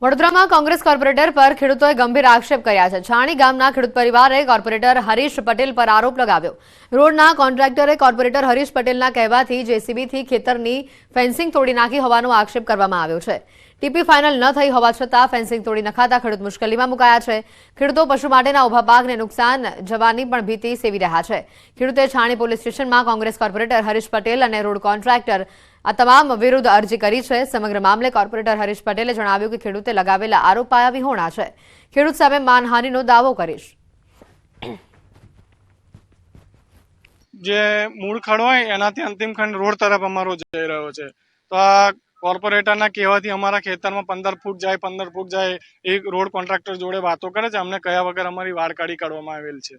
વડોદરામાં કોંગ્રેસ કોર્પોરેટર પર ખેડૂતોએ ગંભીર આક્ષેપ કર્યા છે। છાણી ગામના ખેડૂત પરિવારે કોર્પોરેટર હરીશ પટેલ પર આરોપ લગાવ્યો। રોડના કોન્ટ્રાક્ટરે કોર્પોરેટર હરીશ પટેલના કહેવાથી જેસીબીથી ખેતરની ફેન્સિંગ તોડી નાખી હોવાનો આક્ષેપ કરવામાં આવ્યો છે। ટીપી ફાઇનલ ન થઈ હોવા છતાં ફેન્સિંગ તોડી નખાતા ખેડૂત મુશ્કેલીમાં મુકાયા છે। ખેડૂતો પશુ માટેના ઊભા પાકને નુકસાન જવાની પણ ભીતિ સેવી રહ્યા છે। ખેડૂતે છાણી પોલીસ સ્ટેશનમાં કોંગ્રેસ કોર્પોરેટર હરીશ પટેલ અને રોડ કોન્ટ્રાક્ટર આ તમામ વિરુદ્ધ અરજી કરી છે। સમગ્ર મામલે કોર્પોરેટર હરીશ પટેલે જણાવ્યું કે ખેડૂતે લગાવેલા આરોપ પાયાવિહોણા છે। ખેડૂત સામે માનહાનિનો દાવો કરીશ। જે મૂળ ખડ હોય એનાથી અંતિમ ખંડ રોડ તરફ અમારો જઈ રહ્યો છે, તો આ કોર્પોરેટરના કહેવાથી અમારા ખેતરમાં 15 ફૂટ જાય એ રોડ કોન્ટ્રાક્ટર જોડે વાતો કરે છે। અમને કયા વગર અમારી વાડ કાઢી કાઢવામાં આવેલ છે।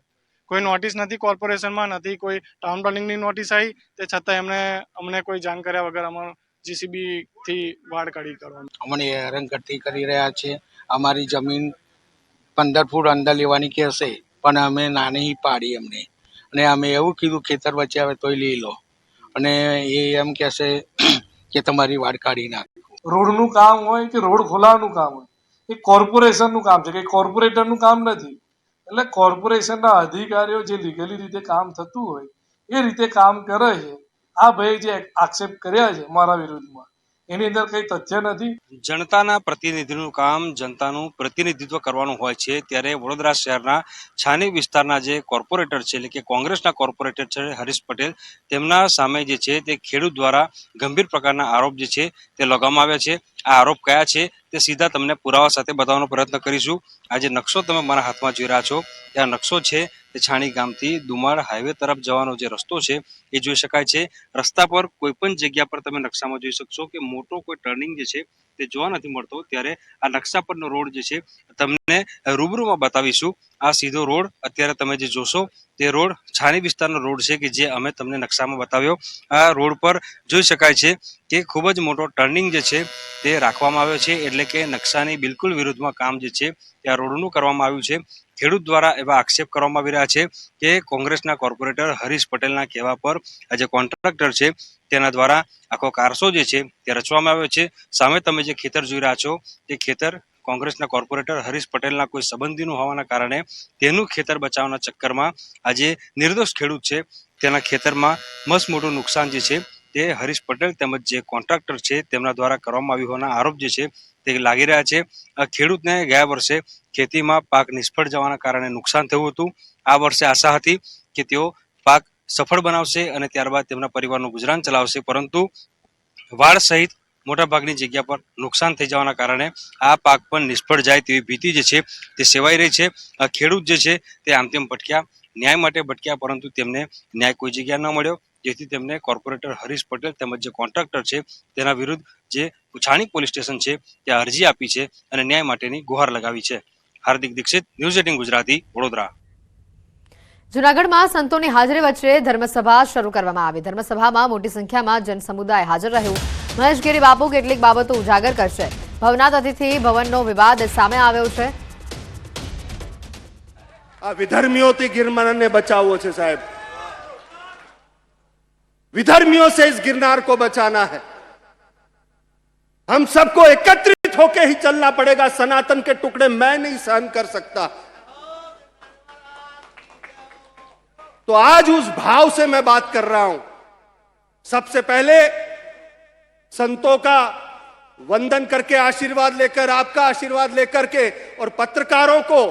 કોઈ નોટિસ નથી કોર્પોરેશનમાં, નથી કોઈ ટાઉન પ્લાનિંગની નોટિસ આવી, તે છતાં અમને કોઈ જાણ કર્યા વગર અમારો જીસીબી થી વાડ કાઢી કાઢવામાં અમને હેરાનગતિ કરી રહ્યા છે। અમારી જમીન 15 ફૂટ અંદર લેવાની કહેશે, પણ અમે નાની પાડી અમને, અને અમે એવું કીધું ખેતર વચ્ચે આવે તોય લઈ લો, અને એ એમ કહેશે કે તમારી વાડ કાઢી નાખો। રોડનું કામ હોય કે રોડ ખોલાવાનું કામ હોય એ કોર્પોરેશનનું કામ છે, કે કોર્પોરેટરનું કામ નથી। એટલે કોર્પોરેશનના અધિકારીઓ જે લીગલી રીતે કામ થતું હોય એ રીતે કામ કરે છે। આ ભાઈ જે આક્ષેપ કર્યા છે મારા વિરુદ્ધમાં, એની અંદર કઈ તથ્ય નથી। જનતાના પ્રતિનિધિનું કામ જનતાનું પ્રતિનિધિત્વ કરવાનું હોય છે, ત્યારે વડોદરા શહેરના છાણી વિસ્તારના જે કોર્પોરેટર છે, એટલે કે કોંગ્રેસના કોર્પોરેટર છે હરીશ પટેલ, તેમના સામે જે છે તે ખેડૂત દ્વારા ગંભીર પ્રકારના આરોપ જે છે તે લગાવવામાં આવ્યા છે। આ આરોપ કયા છે તે સીધા તમને પુરાવા સાથે બતાવવાનો પ્રયત્ન કરીશું। આ જે નકશો તમે મારા હાથમાં જોઈ રહ્યા છો, તે આ નકશો છે તે છાણી ગામથી દુમાળ હાઈવે તરફ જવાનો જે રસ્તો છે એ જોઈ શકાય છે। રસ્તા પર કોઈ પણ જગ્યા પર તમે નકશામાં જોઈ શકશો કે મોટો કોઈ ટર્નિંગ જે છે તે જોવા નથી મળતો, ત્યારે આ નકશા પરનો રોડ જે છે તમને રૂબરૂમાં બતાવીશું। આ સીધો રોડ અત્યારે તમે જે જોશો તે રોડ છાણી વિસ્તારનો રોડ છે કે જે અમે તમને નકશામાં બતાવ્યો। આ રોડ પર જોઈ શકાય છે કે ખૂબ જ મોટો ટર્નિંગ જે છે તે રાખવામાં આવ્યો છે, એટલે કે નકશાની બિલકુલ વિરુદ્ધમાં કામ જે છે તે આ રોડનું કરવામાં આવ્યું છે। ખેડૂત દ્વારા એવા આક્ષેપ કરવામાં આવી રહ્યા છે કે કોંગ્રેસના કોર્પોરેટર હરીશ પટેલના કહેવા પર આ જે કોન્ટ્રાક્ટર છે તેના દ્વારા આખો કારસો જે છે તે રચવામાં આવ્યો છે। સામે તમે જે ખેતર જોઈ રહ્યા છો તે ખેતર કોંગ્રેસના કોર્પોરેટર હરીશ પટેલના કોઈ સંબંધીનું હોવાના કારણે તેનું ખેતર બચાવવાના ચક્કરમાં આજે નિર્દોષ ખેડૂત છે તેના ખેતરમાં મસ્ત મોટું નુકસાન જે છે તે હરીશ પટેલ તેમજ જે કોન્ટ્રાક્ટર છે તેમના દ્વારા કરવામાં આવ્યું હોવાના આરોપ જે છે તે લાગી રહ્યા છે। આ ખેડૂતને ગયા વર્ષે ખેતીમાં પાક નિષ્ફળ જવાના કારણે નુકસાન થયું હતું। આ વર્ષે આશા હતી કે તેઓ પાક સફળ બનાવશે અને ત્યારબાદ તેમના પરિવારનું ગુજરાન ચલાવશે, પરંતુ વાડ સહિત મોટાભાગની જગ્યા પર નુકસાન થઈ જવાના કારણે આ પાક પણ નિષ્ફળ જાય તેવી ભીતિ જે છે તે સેવાઈ રહી છે। ખેડૂત જે છે તે આમ તેમ ભટક્યા, ન્યાય માટે ભટક્યા, પરંતુ તેમને ન્યાય કોઈ જગ્યા ન મળ્યો, જેથી તેમને કોર્પોરેટર હરીશ પટેલ તેમજ જે કોન્ટ્રાક્ટર છે તેના વિરુદ્ધ જે છાણી પોલીસ સ્ટેશન છે ત્યાં અરજી આપી છે અને ન્યાય માટેની ગુહાર લગાવી છે। હાર્દિક દીક્ષિત, ન્યૂઝ 18 ગુજરાતી, વડોદરા। જૂનાગઢમાં સંતોની હાજરી વચ્ચે ધર્મસભા શરૂ કરવામાં આવી। ધર્મસભામાં મોટી સંખ્યામાં જનસમુદાય હાજર રહ્યું। મહેશગીરી બાપુ કેટલીક બાબતો ઉજાગર કરશે। ભવનાથ અતિથિ ભવનનો વિવાદ સામે આવ્યો છે। આ વિધર્મીઓથી गिरनारને બચાવવો છે સાહેબ। विधर्मियों से इस गिरनार को बचाना है। हम सबको एकत्रित होकर ही चलना पड़ेगा। सनातन के टुकड़े मैं नहीं सहन कर सकता। तो आज उस भाव से मैं बात कर रहा हूं। सबसे पहले संतों का वंदन करके आशीर्वाद लेकर, आपका आशीर्वाद लेकर के, और पत्रकारों को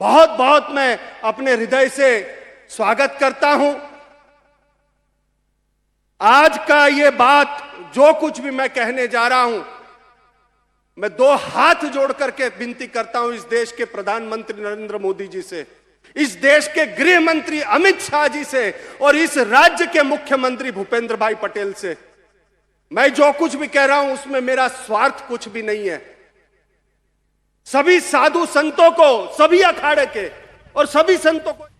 बहुत बहुत मैं अपने हृदय से स्वागत करता हूं। आज का ये बात जो कुछ भी मैं कहने जा रहा हूं, मैं 2 हाथ जोड़ करके विनती करता हूं इस देश के प्रधानमंत्री नरेंद्र मोदी जी से, इस देश के गृह मंत्री अमित शाह जी से, और इस राज्य के मुख्यमंत्री भूपेंद्र भाई पटेल से। मैं जो कुछ भी कह रहा हूं उसमें मेरा स्वार्थ कुछ भी नहीं है। सभी साधु संतों को, सभी अखाड़े के और सभी संतों को।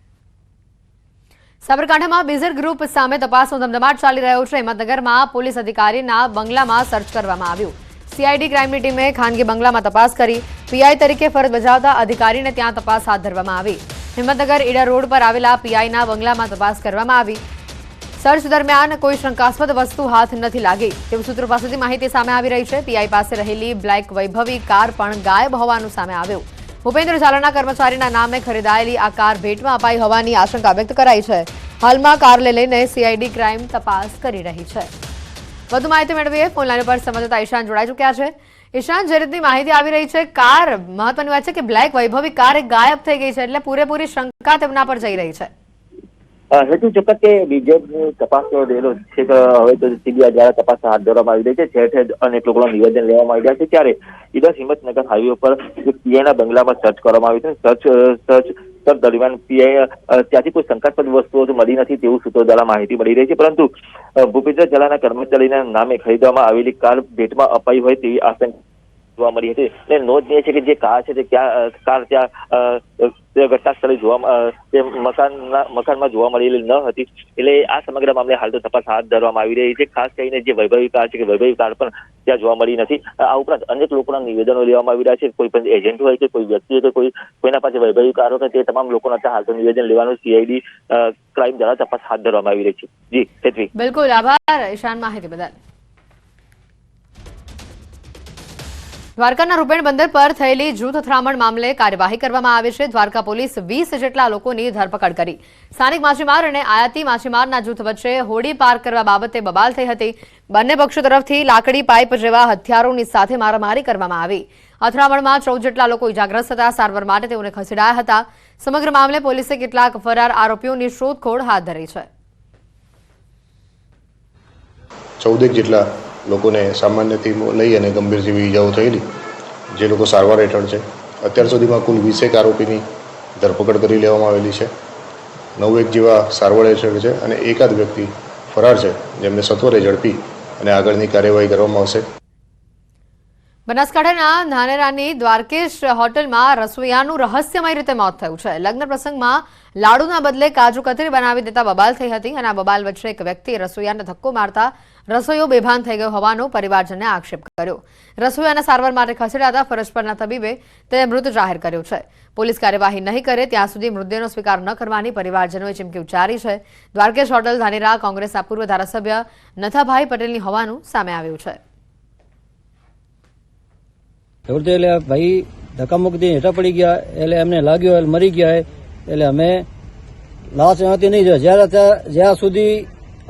સાબરકાંઠામાં બીઝર ગ્રુપ સામે તપાસનો ધમધમાટ ચાલી રહ્યો છે। હિંમતનગરમાં પોલીસ અધિકારીના બંગલામાં સર્ચ કરવામાં આવ્યું। સીઆઈડી ક્રાઇમની ટીમે ખાનગી બંગલામાં તપાસ કરી। પીઆઈ તરીકે ફરજ બજાવતા અધિકારીને ત્યાં તપાસ હાથ ધરવામાં આવી। હિંમતનગર ઈડા રોડ પર આવેલા પીઆઈના બંગલામાં તપાસ કરવામાં આવી। સર્ચ દરમિયાન કોઈ શંકાસ્પદ વસ્તુ હાથ નથી લાગી તેવું સૂત્રો પાસેથી માહિતી સામે આવી રહી છે. પીઆઈ પાસે રહેલી બ્લેક વૈભવી કાર પણ ગાયબ હોવાનું સામે આવ્યું. ભૂપેન્દ્ર ઝાલાના કર્મચારીના નામે ખરીદાયેલી આ કાર ભેટમાં અપાઈ હોવાની આશંકા વ્યક્ત કરાઈ છે. હાલમાં કારને લઈને સીઆઈડી ક્રાઇમ તપાસ કરી રહી છે. વધુ માહિતી મેળવીએ. ફોનલાઈન પર સંવાદદાતા ઈશાન જોડાઈ ચૂક્યા છે. ઈશાન, જે રીતની માહિતી આવી રહી છે, કાર મહત્વની વાત છે કે બ્લેક વૈભવી કાર ગાયબ થઈ ગઈ છે, એટલે પૂરેપૂરી શંકા તેમના પર જઈ રહી છે. હેતુ ચોક્કસ કે બીજેપી તપાસનો રહેલો છે કે હવે તો સીબીઆઈ દ્વારા તપાસ હાથ ધરવામાં આવી રહી છે. ઠેર ઠેર અનેક લોકોના નિવેદન લેવામાં આવી રહ્યા છે. ત્યારે ઈડર હિંમતનગર હાઈવે પર પીઆઈના બંગલામાં સર્ચ કરવામાં આવ્યું છે. સર્ચ દરમિયાન પીઆઈ ત્યાંથી કોઈ શંકાસ્પદ વસ્તુઓ મળી નથી તેવું સૂત્રો દ્વારા માહિતી મળી રહી છે. પરંતુ ભૂપેન્દ્ર ઝાલાના કર્મચારીના નામે ખરીદવામાં આવેલી કાર ભેટમાં અપાઈ હોય તેવી આશંકા જોવા મળી હતી. અને નોંધનીય છે કે જે કાર છે તે કાર ત્યાં ઘટના સ્થળે મકાનમાં જોવા મળેલી ન હતી. એટલે આ સમગ્ર મામલે હાલ તો તપાસ હાથ ધરવામાં આવી રહી છે. ખાસ કરીને જે વૈભવી કાર છે કે વૈભવી કાર પણ ત્યાં જોવા મળી નથી. આ ઉપરાંત અનેક લોકોના નિવેદનો લેવામાં આવી રહ્યા છે. કોઈ પણ એજન્ટ હોય કે કોઈ વ્યક્તિ હોય કે કોઈના પાસે વૈભવી કાર હોય તે તમામ લોકોના હાલ તો નિવેદન લેવાનું સીઆઈડી ક્રાઇમ દ્વારા તપાસ હાથ ધરવામાં આવી રહી છે. જી હેતવી. બિલકુલ, આભાર ઈશાન માહિતી બદલ. દ્વારકાના રૂપેણ બંદર પર થયેલી જૂથ અથડામણ મામલે કાર્યવાહી કરવામાં આવી છે. દ્વારકા પોલીસ 20 જેટલા લોકોની ધરપકડ કરી. સ્થાનિક માછીમાર અને આયાતી માછીમારના જૂથ વચ્ચે હોડી પાર કરવા બાબતે બબાલ થઈ હતી. બંને પક્ષો તરફથી લાકડી, પાઇપ જેવા હથિયારોની સાથે મારામારી કરવામાં આવી. અથડામણમાં 14 જેટલા લોકો ઇજાગ્રસ્ત હતા. સારવાર માટે તેઓને ખસેડાયા હતા. સમગ્ર મામલે પોલીસે કેટલાક ફરાર આરોપીઓની શોધખોળ હાથ ધરી છે. 14 જેટલા લોકોને સામાન્યથી લઈ અને ગંભીર જેવી ઈજાઓ થયેલી, જે લોકો સારવાર હેઠળ છે. અત્યાર સુધીમાં કુલ 20 આરોપીની ધરપકડ કરી લેવામાં આવેલી છે. 9 જેવા સારવાર હેઠળ છે અને એકાદ વ્યક્તિ ફરાર છે, જેમને સત્વરે ઝડપી અને આગળની કાર્યવાહી કરવામાં આવશે. બનાસકાંઠાના ધાનેરાની દ્વારકેશ હોટલમાં રસોઈયાનું રહસ્યમય રીતે મોત થયું છે. લગ્ન પ્રસંગમાં લાડુના બદલે કાજુ કતરી બનાવી દેતા બબાલ થઈ હતી અને આ બબાલ વચ્ચે એક વ્યક્તિએ રસોઈયાને ધક્કો મારતા રસોઈયો બેભાન થઈ ગયો હોવાનો પરિવારજને આક્ષેપ કર્યો. રસોઈયાને સારવાર માટે ખસેડાતા ફરજ પરના તબીબે તેને મૃત જાહેર કર્યો છે. પોલીસ કાર્યવાહી નહીં કરે ત્યાં સુધી મૃતદેહનો સ્વીકાર ન કરવાની પરિવારજનોએ ચીમકી ઉચ્ચારી છે. દ્વારકેશ હોટલ ધાનેરા કોંગ્રેસના પૂર્વ ધારાસભ્ય નથાભાઈ પટેલની હોવાનું સામે આવ્યું છે. એટલે ભાઈ ધક્કામુક્કી હેઠા પડી ગયા, એટલે એમને લાગ્યો એટલે મરી ગયા. એટલે અમે લાશ અહીંયાથી નહીં જાય જ્યાં સુધી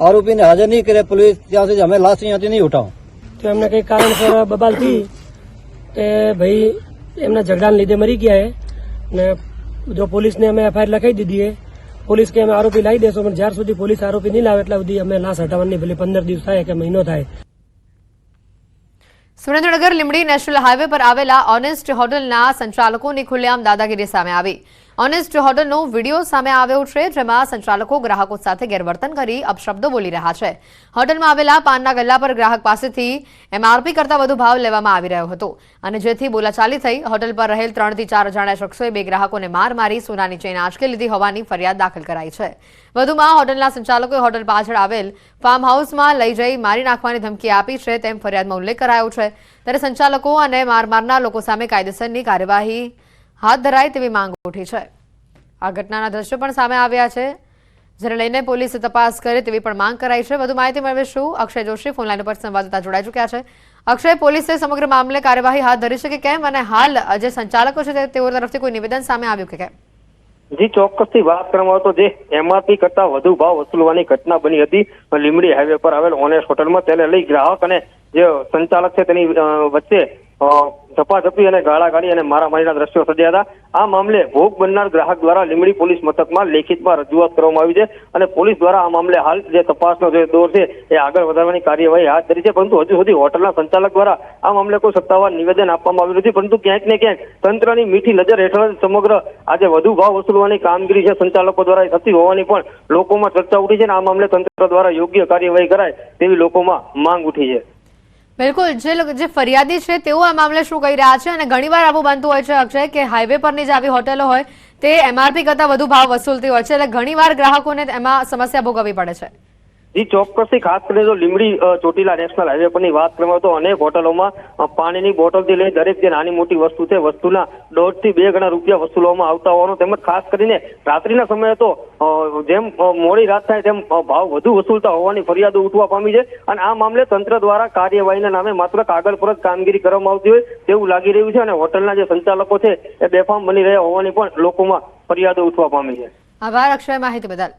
આરોપીને હાજર નહીં કરે પોલીસ ત્યાં સુધી અમે લાશ અહીંયાથી નહીં ઉઠાવો. તો એમને કઈ કારણસર બબાલ થઈ કે ભાઈ એમના ઝઘડાને લીધે મરી ગયા ને જો પોલીસને અમે એફઆઈઆર લખાઈ દીધી પોલીસ કે અમે આરોપી લાવી દેશો, પણ જ્યાર સુધી પોલીસ આરોપી નહીં લાવે એટલા સુધી અમે લાશ હટાવવાની ભલે 15 દિવસ થાય કે મહિનો થાય. સુરેન્દ્રનગર લીંબડી નેશનલ હાઈવે પર આવેલા ઓનેસ્ટ હોટલના સંચાલકોની ખુલ્લેઆમ દાદાગીરી સામે આવી. ઓનેસ્ટ હોટલનો વિડીયો સામે આવ્યો છે, જેમાં સંચાલકો ગ્રાહકો સાથે ગેરવર્તન કરી અપશબ્દો બોલી રહ્યા છે. હોટલમાં આવેલા પાનના ગલ્લા પર ગ્રાહક પાસેથી એમઆરપી કરતા વધુ ભાવ લેવામાં આવી રહ્યો હતો અને જેથી બોલાચાલી થઈ. હોટલ પર રહેલ 3 થી 4 અજાણ્યા શખ્સોએ 2 ગ્રાહકોને માર મારી સોનાની ચેઇન આંચકી લીધી હોવાની ફરિયાદ દાખલ કરાઈ છે. વધુમાં હોટલના સંચાલકોએ હોટલ પાછળ આવેલ ફાર્મ હાઉસમાં લઈ જઈ મારી નાખવાની ધમકી આપી છે તેમ ફરિયાદમાં ઉલ્લેખ કરાયો છે. ત્યારે સંચાલકો અને માર મારનાર લોકો સામે કાયદેસરની કાર્યવાહી હાથ ધરાય તેવી માંગ ઉઠી છે. આ ઘટનાના દ્રશ્યો પણ સામે આવ્યા છે, જેને લઈને પોલીસે તપાસ કરે તેવી પણ માંગ કરાઈ છે. વધુ માહિતી મેળવીશું. અક્ષય જોશી ફોનલાઈન પર સંવાદદાતા જોડાઈ ચૂક્યા છે. અક્ષય, પોલીસે સમગ્ર મામલે કાર્યવાહી હાથ ધરી છે કે કેમ, અને હાલ જે સંચાલકો છે તેઓ તરફથી કોઈ નિવેદન સામે આવ્યું કે કેમ? જી, ચોક્કસથી વાત કરવામાં તો જે એમઆરપી કરતા વધુ ભાવ વસૂલવાની ઘટના બની હતી લીંબડી હાઈવે પર આવેલ ઓનેસ્ટ હોટલમાં. તેને લઈ ગ્રાહક અને જે સંચાલક છે તેની વચ્ચે ઝપાઝપી અને ગાળાગાળી અને મારામારીના દ્રશ્યો સર્જાયા હતા. આ મામલે ભોગ બનનાર ગ્રાહક દ્વારા લીંબડી પોલીસ મથકમાં લેખિતમાં રજૂઆત કરવામાં આવી છે અને પોલીસ દ્વારા આ મામલે હાલ જે તપાસનો જે દોર છે એ આગળ વધારવાની કાર્યવાહી હાથ ધરી છે. પરંતુ હજુ સુધી હોટલના સંચાલક દ્વારા આ મામલે કોઈ સત્તાવાર નિવેદન આપવામાં આવ્યું નથી. પરંતુ ક્યાંક ને ક્યાંક તંત્રની મીઠી નજર હેઠળ સમગ્ર આજે વધુ ભાવ વસૂલવાની કામગીરી છે સંચાલકો દ્વારા થતી હોવાની પણ લોકોમાં ચર્ચા ઉઠી છે અને આ મામલે તંત્ર દ્વારા યોગ્ય કાર્યવાહી કરાય તેવી લોકોમાં માંગ ઉઠી છે. બિલકુલ, જે ફરિયાદી છે તેઓ આ મામલે શું કહી રહ્યા છે? અને ઘણીવાર આવું બનતું હોય છે અક્ષય કે હાઈવે પરની જે આવી હોટેલો હોય તે એમઆરપી કરતા વધુ ભાવ વસૂલતી હોય છે, એટલે ઘણીવાર ગ્રાહકોને એમાં સમસ્યા ભોગવવી પડે છે. જી ચોક્કસથી ખાસ કરીને જો લીંબડી ચોટીલા નેશનલ હાઈવે પરની વાત કરવામાં તો અનેક હોટલોમાં પાણીની બોટલથી લઈ દરેક જે નાની મોટી વસ્તુ છે વસ્તુના 1.5 થી 2 ગણા રૂપિયા વસૂલવામાં આવતા હોવાનું તેમજ ખાસ કરીને રાત્રિના સમયે તો જેમ મોડી રાત થાય તેમ ભાવ વધુ વસૂલતા હોવાની ફરિયાદો ઉઠવા પામી છે અને આ મામલે તંત્ર દ્વારા કાર્યવાહીના નામે માત્ર કાગળ પર જ કામગીરી કરવામાં આવતી હોય તેવું લાગી રહ્યું છે અને હોટલના જે સંચાલકો છે એ બેફામ બની રહ્યા હોવાની પણ લોકોમાં ફરિયાદો ઉઠવા પામી છે. આભાર અક્ષય માહિતી બદલ.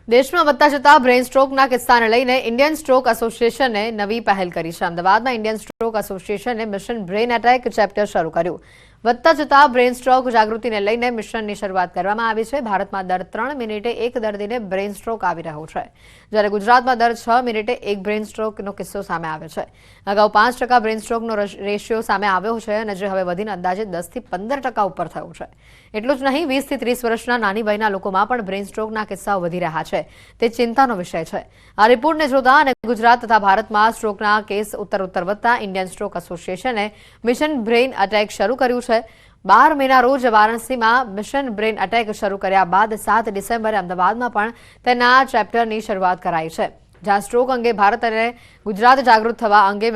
દેશમાં વધતા જતા બ્રેન સ્ટ્રોકના કિસ્સાને લઈને ઇન્ડિયન સ્ટ્રોક એસોસિએશને નવી પહેલ કરી છે. અમદાવાદમાં ઇન્ડિયન સ્ટ્રોક એસોસિએશને મિશન બ્રેન એટેક ચેપ્ટર શરૂ કર્યું. વધતા જતા બ્રેન સ્ટ્રોક જાગૃતિને લઈને મિશનની શરૂઆત કરવામાં આવી છે. ભારતમાં દર 3 મિનિટે એક દર્દીને બ્રેન સ્ટ્રોક આવી રહ્યો છે, જ્યારે ગુજરાતમાં દર 6 મિનિટે એક બ્રેન સ્ટ્રોકનો કિસ્સો સામે આવે છે. અગાઉ 5% બ્રેન સ્ટ્રોકનો રેશિયો સામે આવ્યો છે અને જે હવે વધીને અંદાજે 10 થી 15% ઉપર થયો છે. એટલું જ નહીં, 20 થી 30 વર્ષના નાની વયના લોકોમાં પણ બ્રેન સ્ટ્રોકના કિસ્સાઓ વધી રહ્યા છે. તે ચિંતાનો વિષય છે. આ રિપોર્ટને જોતા અને ગુજરાત તથા ભારતમાં સ્ટ્રોકના કેસ ઉત્તર વધતા ઇન્ડિયન સ્ટ્રોક એસોસિએશને મિશન બ્રેન એટેક શરૂ કર્યું છે. 12 મેના રોજ વારાણસીમાં મિશન બ્રેન એટેક શરૂ કર્યા બાદ 7 ડિસેમ્બરે અમદાવાદમાં પણ તેના ચેપ્ટરની શરૂઆત કરાઈ છે, જ્યાં સ્ટ્રોક અંગે ભારત અને ગુજરાત જાગૃત થવા અંગે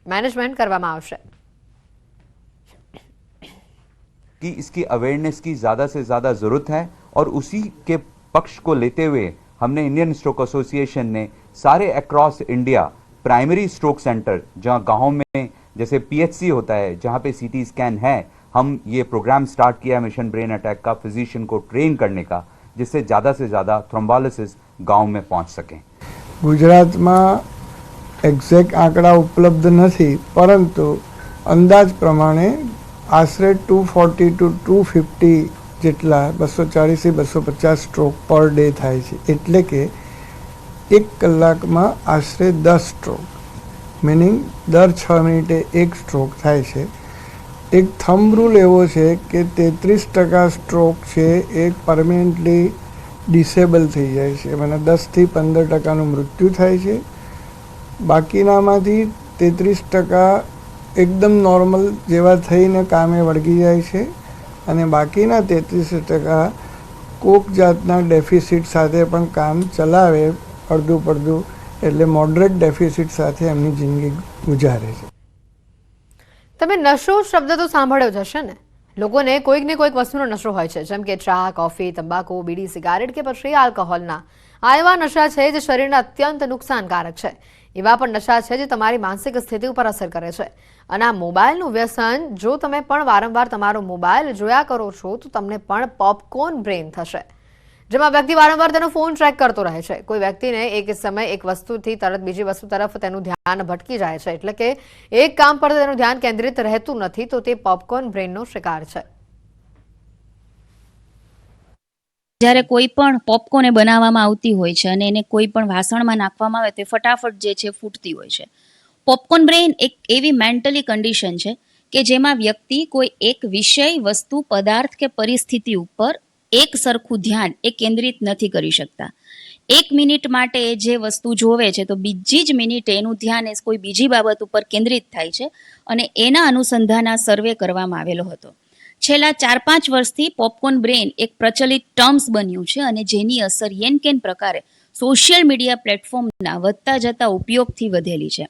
મેનેજમેન્ટ કરવામાં આવશે. कि इसकी अवेयरनेस की ज़्यादा से ज़्यादा ज़रूरत है और उसी के पक्ष को लेते हुए हमने इंडियन स्ट्रोक एसोसिएशन ने सारे across India primary stroke centre जहां गाँव में जैसे पीएचसी होता है, जहां पे सीटी स्कैन है, हम ये प्रोग्राम स्टार्ट किया मिशन ब्रेन अटैक का, फिजिशियन को ट्रेन करने का, जिससे ज़्यादा से ज़्यादा थ्रोम्बोलिसिस गाँव में पहुँच सकें. गुजरात में एक्ઝેક્ટ આંકડા ઉપલબ્ધ નથી, પરંતુ અંદાજ પ્રમાણે આશરે 240 to 250 જેટલા 240 થી 250 સ્ટ્રોક પર ડે થાય છે. એટલે કે એક કલાકમાં આશરે 10 સ્ટ્રોક, મિનિંગ દર 6 મિનિટે એક સ્ટ્રોક થાય છે. એક થંબ રૂલ એવો છે કે 33% સ્ટ્રોક છે એ પરમેનન્ટલી ડિસેબલ થઈ જાય છે, મને 10 થી 15%નું મૃત્યુ થાય છે. બાકીનામાંથી 33% એકદમ નોર્મલ જેવા થઈને કામે વળગી જાય છે અને બાકીના 33% કોક જાતના ડેફિસિટ સાથે પણ કામ ચલાવે, અડધું પડધું, એટલે મોડરેટ ડેફિસિટ સાથે એમની જિંદગી ગુજારે છે. તમે નશો શબ્દ તો સાંભળ્યો જ હશે ને. લોકોને કોઈક ને કોઈક વસ્તુનો નશો હોય છે, જેમ કે ચા, કોફી, તંબાકુ, બીડી, સિગારેટ કે પછી આલ્કોહોલના. આ એવા નશા છે જે શરીરને અત્યંત નુકસાનકારક છે. એવા પણ નશા છે જે તમારી માનસિક સ્થિતિ ઉપર અસર કરે છે. અને આ મોબાઈલનું વ્યસન, જો તમે પણ વારંવાર તમારો મોબાઈલ જોયા કરો છો તો તમને પણ પોપકોર્ન બ્રેન થશે, જેમાં વ્યક્તિ વારંવાર તેનો ફોન ટ્રેક કરતો રહે છે. કોઈ વ્યક્તિને એક સમય એક વસ્તુથી તરત બીજી વસ્તુ તરફ તેનું ધ્યાન ભટકી જાય છે, એટલે કે એક કામ પર તેનું ધ્યાન કેન્દ્રિત રહેતું નથી, તો તે પોપકોર્ન બ્રેનનો શિકાર છે. જ્યારે કોઈ પણ પોપકોર્ન બનાવવામાં આવતી હોય છે અને એને કોઈ પણ વાસણમાં નાખવામાં આવે તો ફટાફટ જે છે ફૂટતી હોય છે. પોપકોર્ન બ્રેન એક એવી મેન્ટલી કન્ડિશન છે કે જેમાં વ્યક્તિ કોઈ એક વિષય, વસ્તુ, પદાર્થ કે પરિસ્થિતિ ઉપર એક સરખું ધ્યાન એ કેન્દ્રિત નથી કરી શકતા. 1 મિનિટ માટે જે વસ્તુ જોવે છે તો બીજી જ મિનિટે એનું ધ્યાન એ કોઈ બીજી બાબત ઉપર કેન્દ્રિત થાય છે અને એના અનુસંધાન આ સર્વે કરવામાં આવેલો હતો. છેલ્લા 4-5 વર્ષથી પોપકોર્ન બ્રેન એક પ્રચલિત ટર્મ્સ બન્યું છે અને જેની અસર યેન કેન પ્રકારે સોશિયલ મીડિયા પ્લેટફોર્મના વધતા જતા ઉપયોગથી વધેલી છે.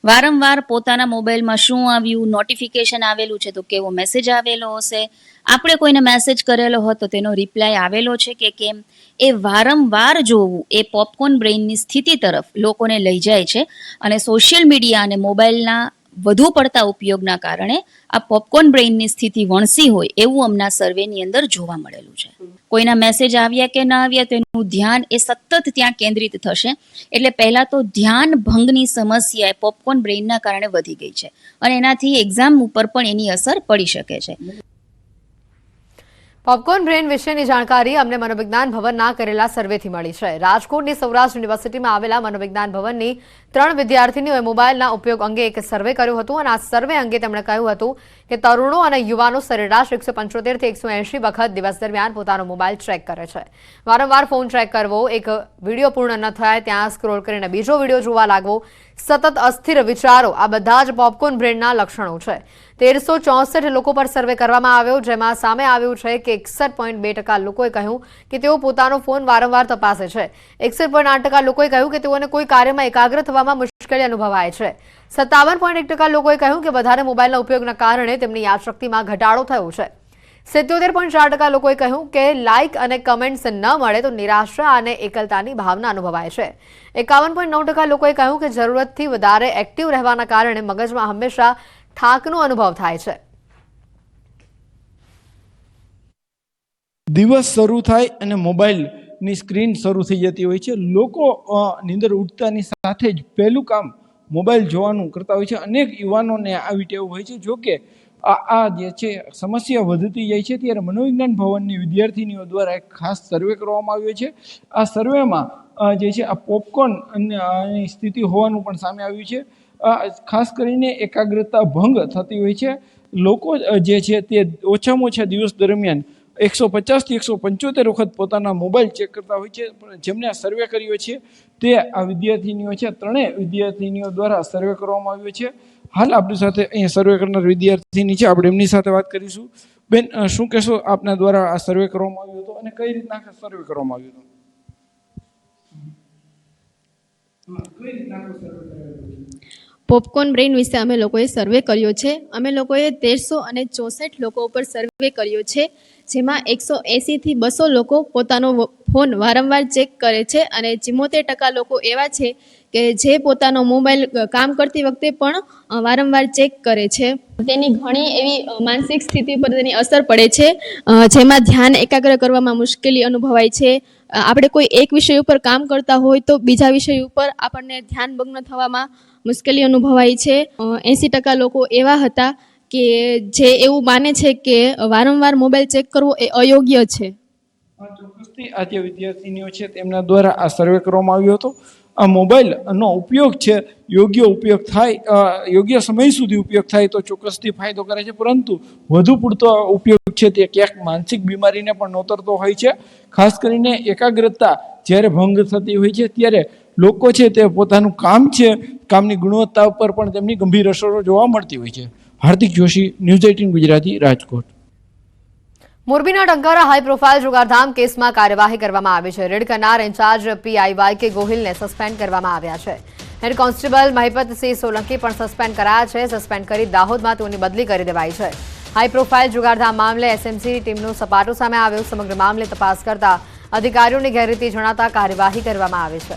વારંવાર પોતાના મોબાઈલમાં શું આવ્યું, નોટિફિકેશન આવેલું છે તો કેવો મેસેજ આવેલો હશે, આપણે કોઈને મેસેજ કરેલો હોય તો તેનો રિપ્લાય આવેલો છે કે કેમ, એ વારંવાર જોવું એ પોપકોર્ન બ્રેઇનની સ્થિતિ તરફ લોકોને લઈ જાય છે અને સોશિયલ મીડિયા અને મોબાઈલના વધુ પડતા ઉપયોગના કારણે આ પોપકોર્ન બ્રેઇનની સ્થિતિ વણસી હોય એવું હમણાં સર્વેની અંદર જોવા મળેલું છે. કોઈના મેસેજ આવ્યા કે ના આવ્યા તો એનું ધ્યાન એ સતત ત્યાં કેન્દ્રિત થશે. એટલે પહેલા તો ધ્યાન ભંગની સમસ્યા એ પોપકોર્ન બ્રેઇનના કારણે વધી ગઈ છે અને એનાથી એક્ઝામ ઉપર પણ એની અસર પડી શકે છે. પોપકોર્ન બ્રેન વિશેની જાણકારી અમને મનોવિજ્ઞાન ભવનના કરેલા સર્વેથી મળી છે. રાજકોટની સૌરાષ્ટ્ર યુનિવર્સિટીમાં આવેલા મનોવિજ્ઞાન ભવનની 3 વિદ્યાર્થીનીઓએ મોબાઈલના ઉપયોગ અંગે એક સર્વે કર્યું હતું અને આ સર્વે અંગે તેમણે કહ્યું હતું કે તરુણો અને યુવાનો સરેરાશ 175 થી 180 વખત દિવસ દરમિયાન પોતાનો મોબાઈલ ટ્રેક કરે છે। વારંવાર ફોન ટ્રેક કરવો, એક વિડીયો પૂર્ણ ન થાય ત્યાં સ્ક્રોલ કરીને બીજો વિડીયો જોવા લાગવો, સતત અસ્થિર વિચારો આ બધા જ પોપકોર્ન બ્રેનના લક્ષણો છે। 1364 લોકો પર સર્વે કરવામાં આવ્યો, જેમાં સામે આવ્યું છે કે 61.2% લોકોએ કહ્યું કે તેઓ પોતાનો ફોન વારંવાર તપાસે છે। 61.8% લોકોએ કહ્યું કે તેઓને કોઈ કાર્યમાં એકાગ્ર થવામાં મુશ્કેલી અનુભવાય છે। 57.1% લોકોએ કહ્યું કે વધારે મોબાઈલના ઉપયોગના કારણે તેમની યાદશક્તિમાં ઘટાડો થયો છે। 77.4% લોકોએ કહ્યું કે લાઇક અને કમેન્ટ્સ ન મળે તો નિરાશા અને એકલતાની ભાવના અનુભવાય છે। 51.9% લોકોએ કહ્યું કે જરૂરતથી વધારે એક્ટિવ રહેવાના કારણે મગજમાં હંમેશા થાકનો અનુભવ થાય છે। દિવસ શરૂ થાય અને મોબાઈલની સ્ક્રીન શરૂ થઈ જતી હોય છે। લોકો નીંદર ઉઠતાની સાથે જ પહેલું કામ મોબાઈલ જોવાનું કરતા હોય છે। અનેક યુવાનોને આવી ટેવ હોય છે। જો કે આ જે છે સમસ્યા વધતી જાય છે, ત્યારે મનોવિજ્ઞાન ભવનની વિદ્યાર્થીનીઓ દ્વારા એક ખાસ સર્વે કરવામાં આવ્યો છે। આ સર્વેમાં જે છે આ પોપકોર્નની સ્થિતિ હોવાનું પણ સામે આવ્યું છે। ખાસ કરીને એકાગ્રતા ભંગ થતી હોય છે। લોકો જે છે તે ઓછામાં ઓછા દિવસ દરમિયાન 150 થી 175 વખત પોતાના મોબાઈલ ચેક કરતા હોય છે। જેમને આ સર્વે કર્યો છે તે આ વિદ્યાર્થીનીઓ છે। ત્રણેય વિદ્યાર્થીનીઓ દ્વારા સર્વે કરવામાં આવ્યો છે। હાલ આપણી સાથે અહીંયા સર્વે કરનાર વિદ્યાર્થીની છે, આપણે એમની સાથે વાત કરીશું। બેન, શું કહેશો, આપના દ્વારા આ સર્વે કરવામાં આવ્યો હતો અને કઈ રીતના સર્વે કરવામાં આવ્યો હતો? પોપકોર્ન બ્રેન વિશે અમે લોકોએ સર્વે કર્યો છે। અમે લોકોએ 1364 લોકો ઉપર સર્વે કર્યો છે, જેમાં 180 થી 200 લોકો પોતાનો ફોન વારંવાર ચેક કરે છે અને 74% લોકો એવા છે કે જે પોતાનો મોબાઈલ કામ કરતી વખતે પણ વારંવાર ચેક કરે છે। તેની ઘણી એવી માનસિક સ્થિતિ પર તેની અસર પડે છે, જેમાં ધ્યાન એકાગ્ર કરવામાં મુશ્કેલી અનુભવાય છે। આપણે કોઈ એક વિષય ઉપર કામ કરતા હોય તો બીજા વિષય ઉપર આપણને ધ્યાન ભંગ થવામાં મુશ્કેલી અનુભવાય છે। 80% લોકો એવા હતા કે જે એવું માને છે કે વારંવાર મોબાઈલ ચેક કરવો એ અયોગ્ય છે। ચોક્કસથી આ જે વિદ્યાર્થીનીઓ છે તેમના દ્વારા આ સર્વે કરવામાં આવ્યો હતો। આ મોબાઈલનો ઉપયોગ છે યોગ્ય ઉપયોગ થાય, યોગ્ય સમય સુધી ઉપયોગ થાય તો ચોક્કસથી ફાયદો કરે છે, પરંતુ વધુ પૂરતો ઉપયોગ છે તે ક્યાંક માનસિક બીમારીને પણ નોતરતો હોય છે। ખાસ કરીને એકાગ્રતા જ્યારે ભંગ થતી હોય છે ત્યારે લોકો છે તે પોતાનું કામ છે, કામની ગુણવત્તા ઉપર પણ તેમની ગંભીર અસરો જોવા મળતી હોય છે। હાર્દિક જોશી, ન્યૂઝ 18 ગુજરાતી, રાજકોટ। મોરબીના ટંકારા હાઈ પ્રોફાઇલ જુગારધામ કેસમાં કાર્યવાહી કરવામાં આવી છે। રેડ કરનાર ઇન્ચાર્જ પીઆઈ YK ગોહિલને સસ્પેન્ડ કરવામાં આવ્યા છે। હેડ કોન્સ્ટેબલ મહિપતસિંહ સોલંકી પણ સસ્પેન્ડ કરાયા છે। સસ્પેન્ડ કરી દાહોદમાં તેઓની બદલી કરી દેવાઈ છે। હાઈ પ્રોફાઇલ જુગારધામ મામલે એસએમસી ટીમનો સપાટો સામે આવ્યો। સમગ્ર મામલે તપાસ કરતા અધિકારીઓની ગેરરીતિ જણાતા કાર્યવાહી કરવામાં આવી છે।